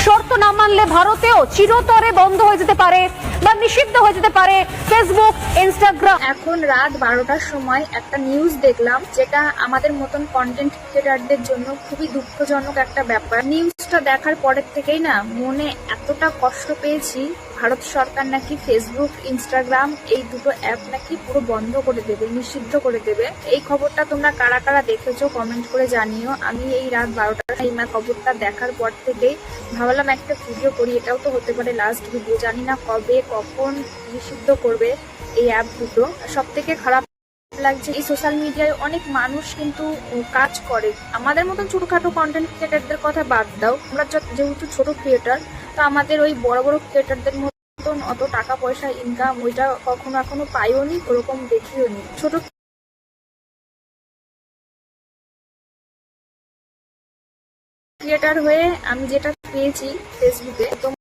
শর্ত না মানলে ভারতেও চিরতরে বন্ধ হয়ে যেতে পারে বা নিষিদ্ধ হয়ে যেতে পারে ফেসবুক, ইনস্টাগ্রাম। এখন রাত 12টার সময় একটা নিউজ দেখলাম, যেটা আমাদের মতন কন্টেন্ট ক্রিয়েটারদের জন্য খুবই দুঃখজনক একটা ব্যাপার। নিউজটা দেখার পরের থেকেই না মনে এতটা কষ্ট পেয়েছি। ভারত সরকার নাকি ফেসবুক, ইনস্টাগ্রাম এই দুটো অ্যাপ নাকি পুরো বন্ধ করে দেবে, নিষিদ্ধ করে দেবে। এই খবরটা তোমরা কারা কারা দেখেছো কমেন্ট করে জানিও। আমি এই রাত 12টার টাইমে খবরটা দেখার পর থেকেই ভাবলাম একটা ভিডিও করি, এটাও তো হতে পারে লাস্ট ভিডিও। জানি না কবে কখন নিষিদ্ধ করবে এই অ্যাপ দুটো। সব থেকে খারাপ লাগছে, এই সোশ্যাল মিডিয়ায় অনেক মানুষ কিন্তু কাজ করে। আমাদের মতন ছোটখাটো কন্টেন্ট ক্রিয়েটারদের কথা বাদ দাও, আমরা যেহেতু ছোট ক্রিয়েটার, তো আমাদের ওই বড় বড় ক্রিয়েটারদের মতন অত টাকা পয়সা ইনকাম ওইটা কখনো এখনো পাইও নি, ওরকম দেখিও নি। ছোট ক্রিয়েটার হয়ে আমি যেটা পেয়েছি ফেসবুকে,